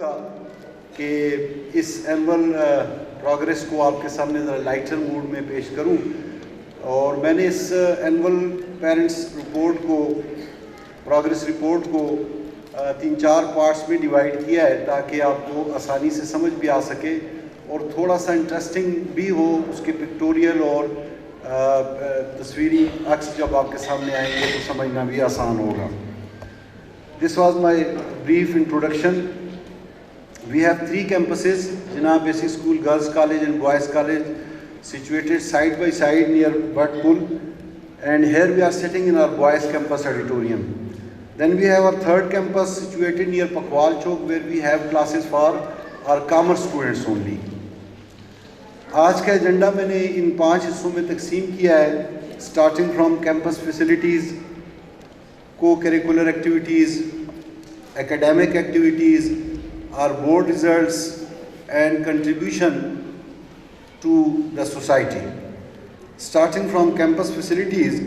گا کہ اس annual progress کو آپ کے سامنے ذرا لائٹر موڈ میں پیش کروں، اور میں نے اس اینول پیرنٹس رپورٹ کو، پروگریس رپورٹ کو 3-4 پارٹس میں ڈیوائڈ کیا ہے تاکہ آپ کو آسانی سے سمجھ بھی آ سکے اور تھوڑا سا انٹرسٹنگ بھی ہو، اس کے پکٹوریل اور تصویری عکس جب آپ کے سامنے آئیں گے تو سمجھنا بھی آسان ہوگا. This was my brief introduction. We have 3 campuses, Jinnah Basic School, Girls College and Boys College, situated side by side near Butpool, and here we are sitting in our Boys Campus auditorium. Then we have our 3rd campus situated near Pakwal Chowk, where we have classes for our commerce students only. آج کا agenda میں نے ان 5 حصوں میں تقسیم کیا ہے، starting from campus facilities, کو curricular activities, academic activities, our board results and contribution to the society. Starting from campus facilities,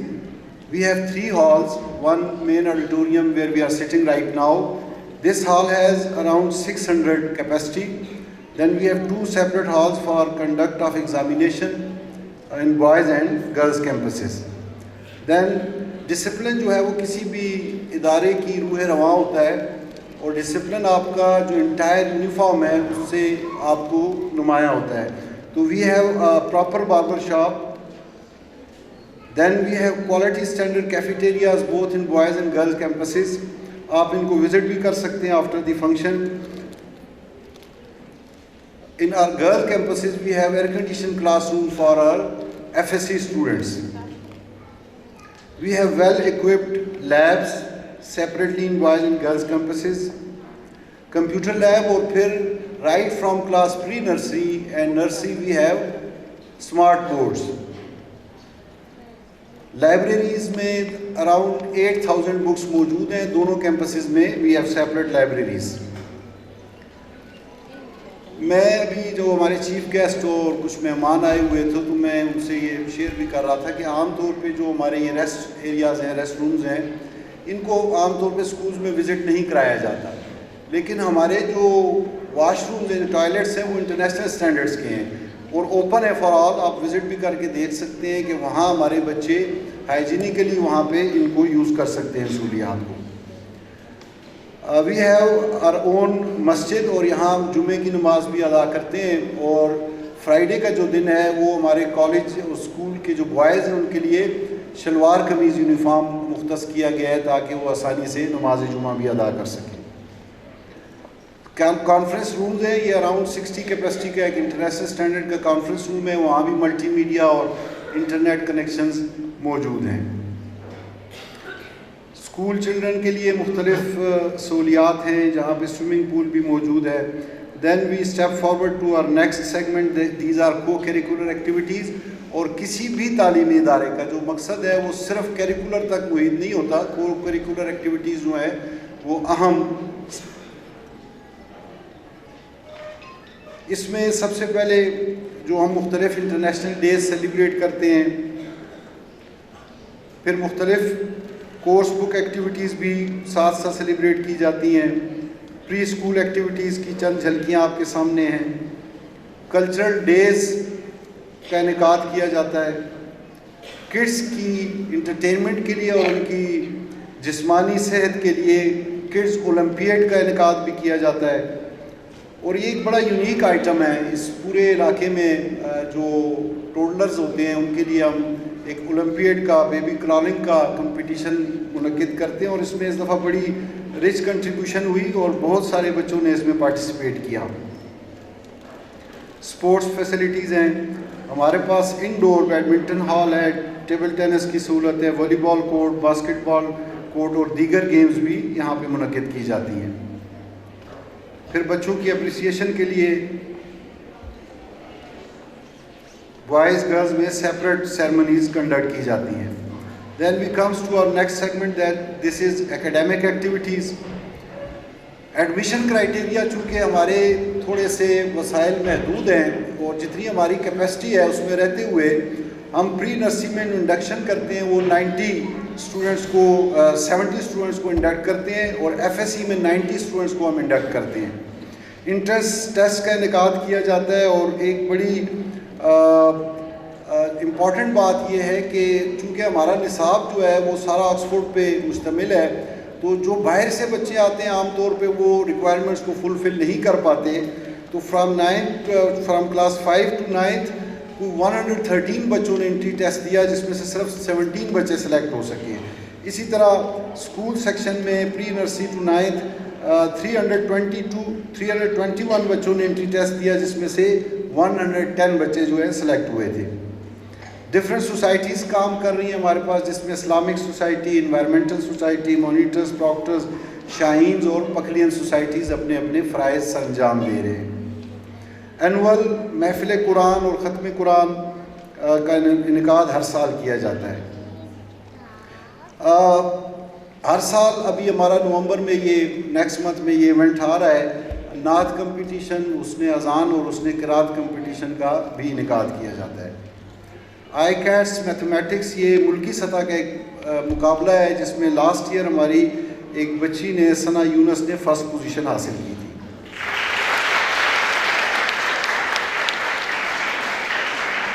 we have 3 halls, one main auditorium where we are sitting right now. This hall has around 600 capacity. Then we have 2 separate halls for conduct of examination in boys and girls campuses. Then discipline جو ہے وہ کسی بھی ادارے کی روح رواں ہوتا ہے، اور ڈسپلن آپ کا جو انٹائر یونیفارم ہے اس سے آپ کو نمایاں ہوتا ہے. تو we have proper barber shop. Then we have quality standard cafeterias both in boys and girls campuses. آپ ان کو وزٹ بھی کر سکتے ہیں after the function. In our girl campuses we have air condition class room for our FSC students. We have well-equipped labs separately in boys and girls campuses. Computer lab, اور پھر right from class pre-nursery and nursery we have smart boards. Libraries میں around 8,000 books موجود ہیں. دونوں campuses میں we have separate libraries. میں ابھی جو ہمارے چیف گیسٹ اور کچھ مہمان آئے ہوئے تھے تو میں ان سے یہ شیئر بھی کر رہا تھا کہ عام طور پہ جو ہمارے یہ ریسٹ ایریاز ہیں، ریسٹ رومز ہیں، ان کو عام طور پہ سکولز میں وزٹ نہیں کرایا جاتا، لیکن ہمارے جو واش رومز ہیں، ٹوائلٹس ہیں، وہ انٹرنیشنل سٹینڈرڈس کے ہیں اور اوپن ہے فار آل. آپ وزٹ بھی کر کے دیکھ سکتے ہیں کہ وہاں ہمارے بچے ہائیجینیکلی وہاں پہ ان کو یوز کر سکتے ہیں سہولیات کو. وی ہیو آر اون مسجد، اور یہاں جمعے کی نماز بھی ادا کرتے ہیں. اور فرائیڈے کا جو دن ہے وہ ہمارے کالج اور اسکول کے جو بوائز ہیں ان کے لیے شلوار قمیض یونیفارم مختص کیا گیا ہے تاکہ وہ آسانی سے نماز جمعہ بھی ادا کر سکیں. کانفرنس رومز ہیں، یہ اراؤنڈ 60 کیپیسٹی کا ایک انٹرنیشنل اسٹینڈرڈ کا کانفرنس روم ہے. وہاں بھی ملٹی میڈیا اور انٹرنیٹ کنیکشنز موجود ہیں. اسکول چلڈرن کے لیے مختلف سہولیات ہیں جہاں پہ سوئمنگ پول بھی موجود ہے. Then we step forward to our next segment. These are co-curricular activities. اور کسی بھی تعلیمی ادارے کا جو مقصد ہے وہ صرف کریکولر تک محیط نہیں ہوتا. کو کریکولر ایکٹیویٹیز جو ہیں وہ اہم. اس میں سب سے پہلے جو ہم مختلف انٹرنیشنل ڈیز سیلیبریٹ کرتے ہیں، پھر مختلف کورس بک ایکٹیویٹیز بھی ساتھ ساتھ سیلیبریٹ کی جاتی ہیں. پری اسکول ایکٹیویٹیز کی چند جھلکیاں آپ کے سامنے ہیں. کلچرل ڈیز کا انعقاد کیا جاتا ہے. کڈس کی انٹرٹینمنٹ کے لیے اور ان کی جسمانی صحت کے لیے کڈس اولمپیڈ کا انعقاد بھی کیا جاتا ہے. اور یہ ایک بڑا یونیک آئٹم ہے اس پورے علاقے میں. جو ٹولڈرز ہوتے ہیں ان کے لیے ہم ایک اولمپیڈ کا بیبی کرالنگ کا کمپٹیشن منعقد کرتے ہیں، اور اس میں اس دفعہ بڑی رچ کنٹریبیوشن ہوئی اور بہت سارے بچوں نے اس میں پارٹیسپیٹ کیا. اسپورٹس فیسلٹیز ہیں ہمارے پاس. انڈور بیڈمنٹن ہال ہے، ٹیبل ٹینس کی سہولت ہے، والی بال کورٹ، باسکٹ بال کورٹ اور دیگر گیمز بھی یہاں پہ منعقد کی جاتی ہیں. پھر بچوں کی اپریسیشن کے لیے بوائز گرلز میں سیپریٹ سیرمنیز کنڈکٹ کی جاتی ہیں. Then we comes to our next segment that this is academic activities. Admission criteria چونکہ ہمارے تھوڑے سے وسائل محدود ہیں اور جتنی ہماری کیپیسٹی ہے اس میں رہتے ہوئے ہم پری نرسری میں انڈکشن کرتے ہیں. وہ 90 اسٹوڈنٹس کو 70 اسٹوڈنٹس کو انڈکٹ کرتے ہیں اور FSC میں 90 اسٹوڈنٹس کو ہم انڈکٹ کرتے ہیں. انٹرنس ٹیسٹ کا انعقاد کیا جاتا ہے، اور ایک بڑی امپورٹنٹ بات یہ ہے کہ چونکہ ہمارا نصاب جو ہے وہ سارا آکسفورڈ پہ مشتمل ہے، تو جو باہر سے بچے آتے ہیں عام طور پہ وہ ریکوائرمنٹس کو فلفل نہیں کر پاتے، تو فرام کلاس 5 to 9 113 بچوں نے انٹری ٹیسٹ دیا، جس میں سے صرف 17 بچے سلیکٹ ہو سکے. اسی طرح اسکول سیکشن میں پری نرسری ٹو 9 321 بچوں نے انٹری ٹیسٹ دیا، جس میں سے 110 بچے جو ہیں سلیکٹ ہوئے تھے. ڈفرینٹ سوسائٹیز کام کر رہی ہیں ہمارے پاس، جس میں Islamic society, environmental society, monitors, proctors, شاہینز اور پکلین سوسائٹیز اپنے اپنے فرائض سر انجام دے رہے ہیں. اینول محفل قرآن اور ختم قرآن کا انعقاد ہر سال کیا جاتا ہے. ہر سال ابھی ہمارا نومبر میں یہ نیکسٹ منتھ میں یہ ایونٹ آ رہا ہے، نعت کمپٹیشن، اس نے اذان اور اس نے قرات کمپٹیشن کا بھی انعقاد کیا جاتا ہے. آئی کیٹس میتھمیٹکس یہ ملکی سطح کا ایک مقابلہ ہے، جس میں لاسٹ ایئر ہماری ایک بچی نے، ثنا یونس نے، فرسٹ پوزیشن حاصل کی تھی.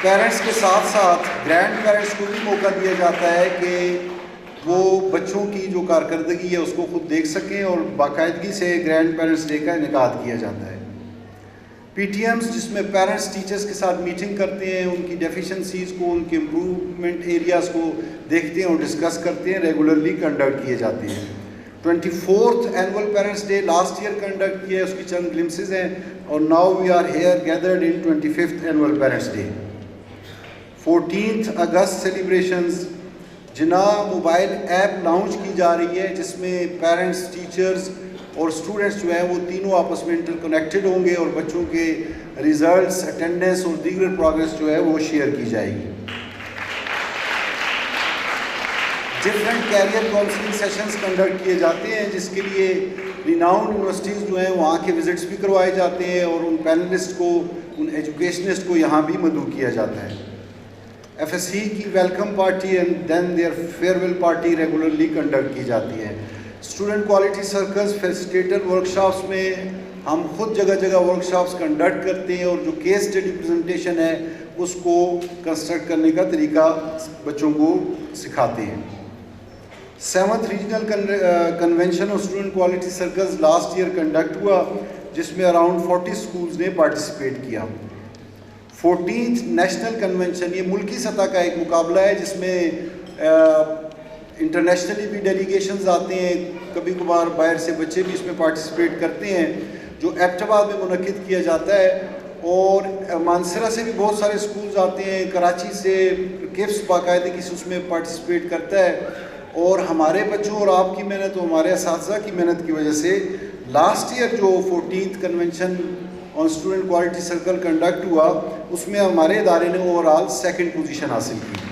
پیرنٹس کے ساتھ ساتھ گرینڈ پیرنٹس کو بھی موقع دیا جاتا ہے کہ وہ بچوں کی جو کارکردگی ہے اس کو خود دیکھ سکیں، اور باقاعدگی سے گرینڈ پیرنٹس ڈے کا انعقاد کیا جاتا ہے. پی ٹی ایمز جس میں پیرنٹس ٹیچرز کے ساتھ میٹنگ کرتے ہیں، ان کی ڈیفیشنسیز کو، ان کے امپرومنٹ ایریاز کو دیکھتے ہیں اور ڈسکس کرتے ہیں، ریگولرلی کنڈکٹ کیے جاتے ہیں. 24th annual parents day last year conduct کیا ہے، اس کی چند گلمسز ہیں، اور now we are here gathered in 25th annual parents day. 14 اگست سیلیبریشنز، جنا موبائل ایپ لانچ کی جا رہی ہے، جس میں پیرنٹس، ٹیچرز اور اسٹوڈنٹس جو ہیں وہ تینوں آپس میں انٹر کنیکٹڈ ہوں گے، اور بچوں کے ریزلٹس، اٹینڈنس اور دیگر پروگرس جو ہے وہ شیئر کی جائے گی. Different career counselling sessions conduct کیے جاتے ہیں، جس کے لیے ریناؤنڈ یونیورسٹیز جو ہیں وہاں کے وزٹس بھی کروائے جاتے ہیں، اور ان پینلسٹ کو، ان ایجوکیشنسٹ کو یہاں بھی مدعو کیا جاتا ہے. ایف ایس سی کی welcome party and then their farewell party regularly conduct کی جاتی ہے. Student quality circles, facilitator workshops میں ہم خود جگہ جگہ ورکشاپس کنڈکٹ کرتے ہیں، اور جو کیس اسٹڈی پریزنٹیشن ہے اس کو کنسٹرکٹ کرنے کا طریقہ بچوں کو سکھاتے ہیں. 7th regional convention of student quality circles last year conduct ہوا، جس میں اراؤنڈ 40 اسکولز نے پارٹیسپیٹ کیا. 14th نیشنل کنونشن یہ ملکی سطح کا ایک مقابلہ ہے، جس میں انٹرنیشنلی بھی ڈیلیگیشنز آتے ہیں، کبھی کبھار باہر سے بچے بھی اس میں پارٹیسپیٹ کرتے ہیں، جو ایبٹ آباد میں منعقد کیا جاتا ہے. اور مانسرا سے بھی بہت سارے اسکولز آتے ہیں، کراچی سے کیفس باقاعدگی سے اس میں پارٹیسپیٹ کرتا ہے. اور ہمارے بچوں اور آپ کی محنت اور ہمارے اساتذہ کی محنت کی وجہ سے لاسٹ ایئر جو 14th convention on student quality circle conduct ہوا، اس میں ہمارے ادارے نے اوور آل 2nd پوزیشن حاصل کی.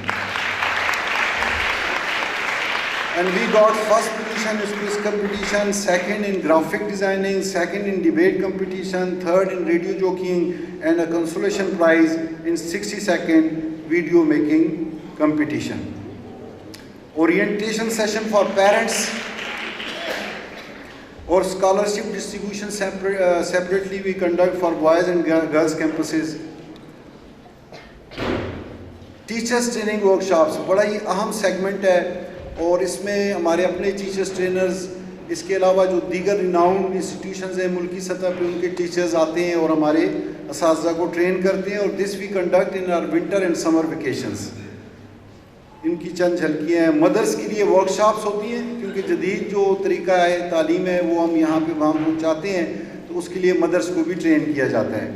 And we got 1st position in quiz competition, 2nd in graphic designing, 2nd in debate competition, 3rd in radio jockeying, and a consolation prize in 60-second video making competition. Orientation session for parents or scholarship distribution separately we conduct for boys and girls campuses. Teachers training workshops بڑا ہی اہم segment ہے، اور اس میں ہمارے اپنے teachers trainers, اس کے علاوہ جو دیگر ریناؤنڈ انسٹیٹیوشنز ہیں ملکی سطح پہ، ان کے ٹیچرز آتے ہیں اور ہمارے اساتذہ کو ٹرین کرتے ہیں. اور this we conduct in our winter and summer vacations. ان کی چند جھلکیاں ہیں. مدرس کے لیے ورکشاپس ہوتی ہیں، کیونکہ جدید جو طریقہ ہے تعلیم ہے وہ ہم یہاں پہ وہاں پہنچاتے ہیں، تو اس کے لیے مدرس کو بھی ٹرین کیا جاتا ہے.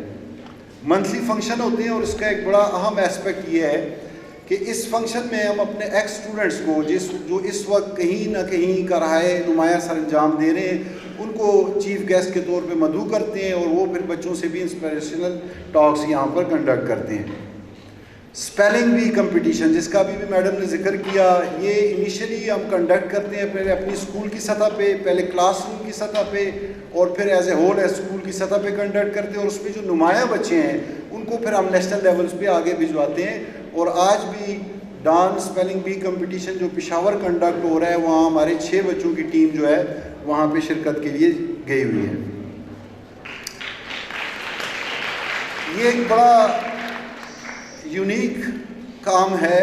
منتھلی فنکشن ہوتے ہیں، اور اس کا ایک بڑا اہم ایسپیکٹ یہ ہے کہ اس فنکشن میں ہم اپنے ایکس اسٹوڈنٹس کو جو اس وقت کہیں نہ کہیں کراہے نمایاں سر انجام دے رہے ہیں، ان کو چیف گیسٹ کے طور پہ مدعو کرتے ہیں، اور وہ پھر بچوں سے بھی انسپریشنل ٹاکس یہاں پر کنڈکٹ کرتے ہیں. اسپیلنگ بی کمپٹیشن، جس کا بھی میڈم نے ذکر کیا، یہ انیشلی ہم کنڈکٹ کرتے ہیں پہلے اپنی اسکول کی سطح پہ، پہلے کلاس روم کی سطح پہ، اور پھر ایز اے ہول اسکول کی سطح پہ کنڈکٹ کرتے ہیں. اور اس میں جو نمایاں بچے ہیں ان کو پھر ہم نیشنل لیولز پہ آگے بھجواتے ہیں. اور آج بھی ڈان اسپیلنگ بی کمپٹیشن جو پشاور کنڈکٹ ہو رہا ہے، وہاں ہمارے 6 بچوں کی ٹیم جو ہے وہاں پہ شرکت کے لیے گئی ہوئی ہے. یہ ایک بڑا یونیک کام ہے.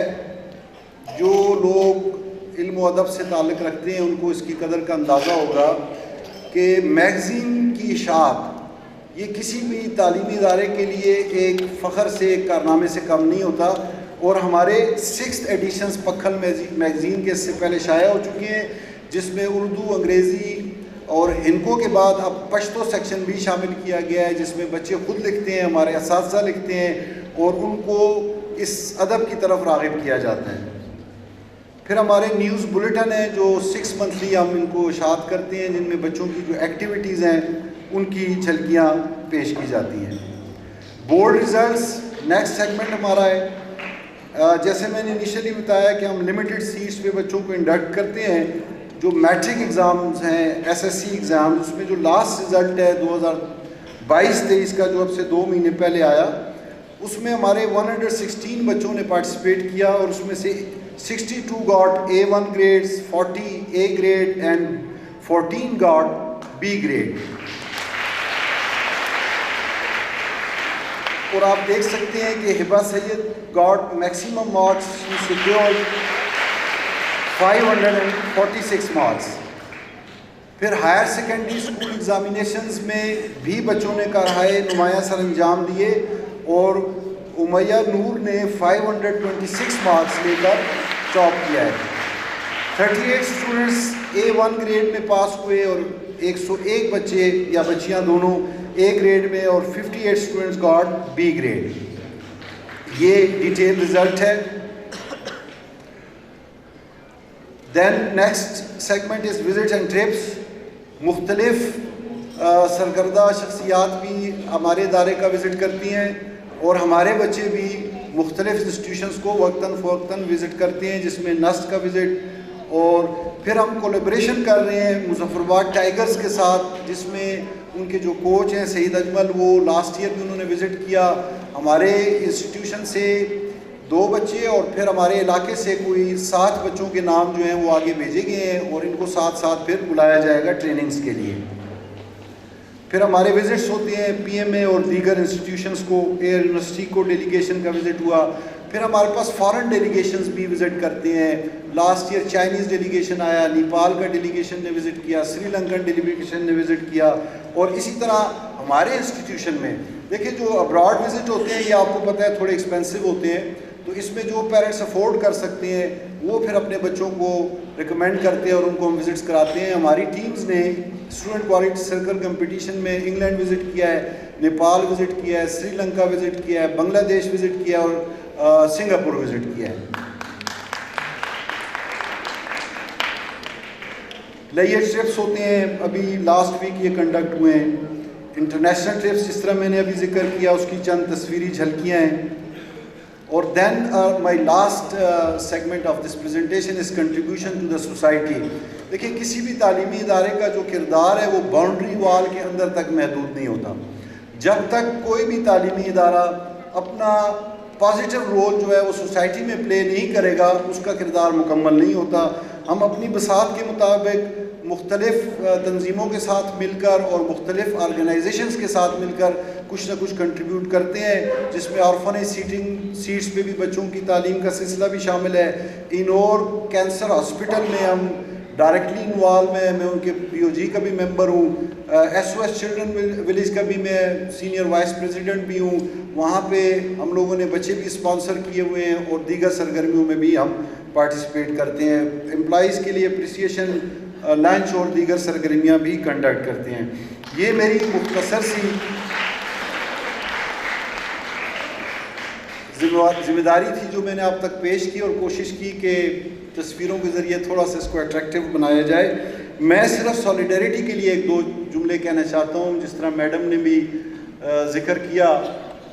جو لوگ علم و ادب سے تعلق رکھتے ہیں ان کو اس کی قدر کا اندازہ ہوگا کہ میگزین کی اشاعت یہ کسی بھی تعلیمی ادارے کے لیے ایک فخر سے، ایک کارنامے سے کم نہیں ہوتا. اور ہمارے 6 ایڈیشنز پکھل میگزین کے اس سے پہلے شائع ہو چکے ہیں، جس میں اردو، انگریزی اور ہندکو کے بعد اب پشتو سیکشن بھی شامل کیا گیا ہے، جس میں بچے خود لکھتے ہیں، ہمارے اساتذہ لکھتے ہیں اور ان کو اس ادب کی طرف راغب کیا جاتا ہے. پھر ہمارے نیوز بلیٹن ہیں جو 6 منتھلی ہم ان کو اشاعت کرتے ہیں، جن میں بچوں کی جو ایکٹیویٹیز ہیں ان کی جھلکیاں پیش کی جاتی ہیں. بورڈ ریزلٹس نیکسٹ سیگمنٹ ہمارا ہے. جیسے میں نے انیشلی بتایا کہ ہم لمیٹڈ سیٹس پہ بچوں کو انڈکٹ کرتے ہیں. جو میٹرک ایگزامز ہیں، ایس ایس سی ایگزام، اس میں جو لاسٹ رزلٹ ہے 2022-23 کا، جو اب سے 2 مہینے پہلے آیا، اس میں ہمارے 116 بچوں نے پارٹیسپیٹ کیا اور اس میں سے 62 got A1 grades, 40 A grade and 14 got B grade. اور آپ دیکھ سکتے ہیں کہ Hiba Syed got maximum marks, secured 546 marks. پھر ہائر سیکنڈری اسکول ایگزامینیشنز میں بھی بچوں نے کارہائے نمایاں سر انجام دیے اور امیہ نور نے 526 مارکس لے کر ٹاپ کیا ہے. 38 اسٹوڈنٹس A1 گریڈ میں پاس ہوئے اور 101 بچے یا بچیاں دونوں A گریڈ میں اور 58 اسٹوڈنٹس گاٹ B گریڈ. یہ ڈیٹیل رزلٹ ہے. Then next segment is visits and trips. مختلف سرکردہ شخصیات بھی ہمارے ادارے کا وزٹ کرتی ہیں اور ہمارے بچے بھی مختلف انسٹیٹیوشنز کو وقتاً فوقتاً وزٹ کرتے ہیں، جس میں نسٹ کا وزٹ. اور پھر ہم کولیبریشن کر رہے ہیں مظفر آباد ٹائیگرز کے ساتھ، جس میں ان کے جو کوچ ہیں سعید اجمل، وہ لاسٹ ایئر بھی انہوں نے وزٹ کیا. ہمارے انسٹیٹیوشن سے 2 بچے اور پھر ہمارے علاقے سے کوئی 7 بچوں کے نام جو ہیں وہ آگے بھیجے گئے ہیں اور ان کو ساتھ ساتھ پھر بلایا جائے گا ٹریننگز کے لیے. پھر ہمارے وزٹس ہوتے ہیں PMA اور دیگر انسٹیٹیوشنز کو. ایئر یونیورسٹی کو ڈیلیگیشن کا وزٹ ہوا. پھر ہمارے پاس فارن ڈیلیگیشنز بھی وزٹ کرتے ہیں. لاسٹ ایئر چائنیز ڈیلیگیشن آیا، نیپال کا ڈیلیگیشن نے وزٹ کیا، سری لنکن ڈیلیگیشن نے وزٹ کیا. اور اسی طرح ہمارے انسٹیٹیوشن میں دیکھیں جو ابراڈ وزٹ ہوتے ہیں یہ آپ کو پتہ ہے تھوڑے ایکسپینسو ہوتے ہیں، تو اس میں جو پیرنٹس افورڈ کر سکتے ہیں وہ پھر اپنے بچوں کو ریکمینڈ کرتے ہیں اور ان کو ہم وزٹس کراتے ہیں. ہماری ٹیمز نے اسٹوڈنٹ کوالٹی سرکل کمپٹیشن میں انگلینڈ وزٹ کیا ہے، نیپال وزٹ کیا ہے، سری لنکا وزٹ کیا ہے، بنگلہ دیش وزٹ کیا ہے اور سنگاپور وزٹ کیا ہے. لیئر ٹرپس ہوتے ہیں، ابھی لاسٹ ویک یہ کنڈکٹ ہوئے ہیں. انٹرنیشنل ٹرپس جس طرح میں نے ابھی ذکر کیا اس کی چند تصویری جھلکیاں ہیں. اور then my last segment of this presentation is contribution to the society. دیکھیں کسی بھی تعلیمی ادارے کا جو کردار ہے وہ باؤنڈری وال کے اندر تک محدود نہیں ہوتا. جب تک کوئی بھی تعلیمی ادارہ اپنا پازیٹیو رول جو ہے وہ سوسائٹی میں پلے نہیں کرے گا اس کا کردار مکمل نہیں ہوتا. ہم اپنی بساط کے مطابق مختلف تنظیموں کے ساتھ مل کر اور مختلف آرگنائزیشنز کے ساتھ مل کر کچھ نہ کچھ کنٹریبیوٹ کرتے ہیں، جس میں آرفنیج سیٹس پہ بھی بچوں کی تعلیم کا سلسلہ بھی شامل ہے. انور کینسر ہاسپٹل میں ہم ڈائریکٹلی انوالو ہیں، میں ان کے POG کا بھی ممبر ہوں. SOS چلڈرن ولیج کا بھی میں سینئر وائس پریزیڈنٹ بھی ہوں. وہاں پہ ہم لوگوں نے بچے بھی اسپانسر کیے ہوئے ہیں اور دیگر سرگرمیوں میں بھی ہم پارٹیسپیٹ کرتے ہیں. امپلائیز کے لیے اپریسیشن لنچ اور دیگر سرگرمیاں بھی کنڈکٹ کرتے ہیں. یہ میری مختصر سی ذمہ داری تھی جو میں نے آپ تک پیش کی اور کوشش کی کہ تصویروں کے ذریعے تھوڑا سا اس کو اٹریکٹیو بنایا جائے. میں صرف سولیڈیریٹی کے لیے 1-2 جملے کہنا چاہتا ہوں. جس طرح میڈم نے بھی ذکر کیا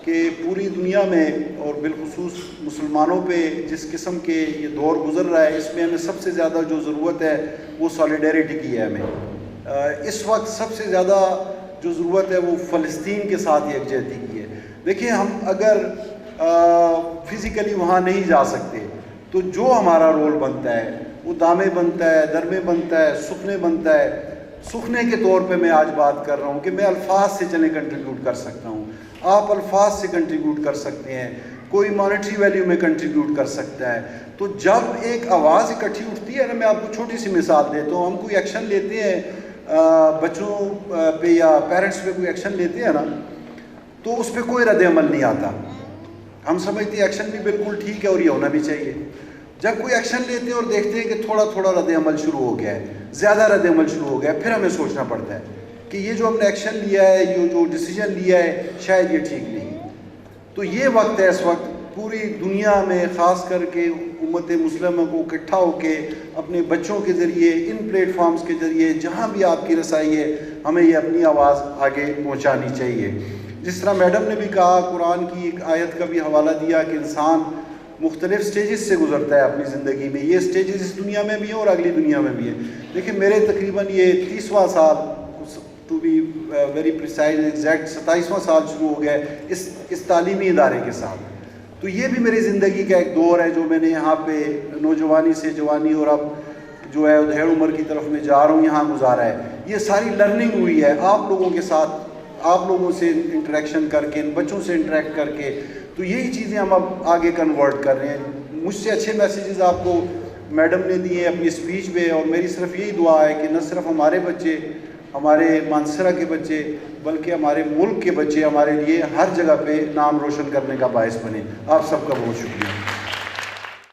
کہ پوری دنیا میں اور بالخصوص مسلمانوں پہ جس قسم کے یہ دور گزر رہا ہے، اس میں ہمیں سب سے زیادہ جو ضرورت ہے وہ سولیڈیریٹی کی ہے. ہمیں اس وقت سب سے زیادہ جو ضرورت ہے وہ فلسطین کے ساتھ یکجہتی کی ہے. دیکھیں ہم اگر فزیکلی وہاں نہیں جا سکتے تو جو ہمارا رول بنتا ہے وہ دامے بنتا ہے، درمے بنتا ہے، سکھنے بنتا ہے. سکھنے کے طور پہ میں آج بات کر رہا ہوں کہ میں الفاظ سے چلیں کنٹریبیوٹ کر سکتا ہوں. آپ الفاظ سے کنٹریبیوٹ کر سکتے ہیں, کوئی مانیٹری ویلیو میں کنٹریبیوٹ کر سکتا ہے. تو جب ایک آواز اکٹھی اٹھتی ہے نا, میں آپ کو چھوٹی سی مثال دیتا ہوں, ہم کوئی ایکشن لیتے ہیں بچوں پہ یا پیرنٹس پہ کوئی ایکشن لیتے ہیں نا, تو اس پہ کوئی رد عمل نہیں آتا. ہم سمجھتے ہیں ایکشن بھی بالکل ٹھیک ہے اور یہ ہونا بھی چاہیے. جب کوئی ایکشن لیتے ہیں اور دیکھتے ہیں کہ تھوڑا تھوڑا رد عمل شروع ہو گیا ہے, زیادہ رد عمل شروع ہو گیا ہے, پھر ہمیں سوچنا پڑتا ہے کہ یہ جو ہم نے ایکشن لیا ہے, یہ جو ڈیسیجن لیا ہے, شاید یہ ٹھیک نہیں. تو یہ وقت ہے اس وقت پوری دنیا میں, خاص کر کے امت مسلمہ کو اکٹھا ہو کے اپنے بچوں کے ذریعے, ان پلیٹ فارمز کے ذریعے, جہاں بھی آپ کی رسائی ہے, ہمیں یہ اپنی آواز آگے پہنچانی چاہیے. جس طرح میڈم نے بھی کہا, قرآن کی ایک آیت کا بھی حوالہ دیا کہ انسان مختلف سٹیجز سے گزرتا ہے اپنی زندگی میں. یہ سٹیجز اس دنیا میں بھی ہیں اور اگلی دنیا میں بھی ہیں. دیکھیں میرے تقریباً یہ 30واں سال, to be very precise exact 27واں سال شروع ہو گیا ہے اس تعلیمی ادارے کے ساتھ. تو یہ بھی میری زندگی کا ایک دور ہے جو میں نے یہاں پہ نوجوانی سے جوانی اور اب جو ہے ادھیڑ عمر کی طرف میں جا رہا ہوں, یہاں گزارا ہے. یہ ساری لرننگ ہوئی ہے آپ لوگوں کے ساتھ, آپ لوگوں سے انٹریکشن کر کے, ان بچوں سے انٹریکٹ کر کے. تو یہی چیزیں ہم اب آگے کنورٹ کر رہے ہیں. مجھ سے اچھے میسیجز آپ کو میڈم نے دیے اپنی اسپیچ میں, اور میری صرف یہی دعا ہے کہ نہ صرف ہمارے بچے, ہمارے مانسہرہ کے بچے, بلکہ ہمارے ملک کے بچے ہمارے لیے ہر جگہ پہ نام روشن کرنے کا باعث بنے. آپ سب کا بہت شکریہ.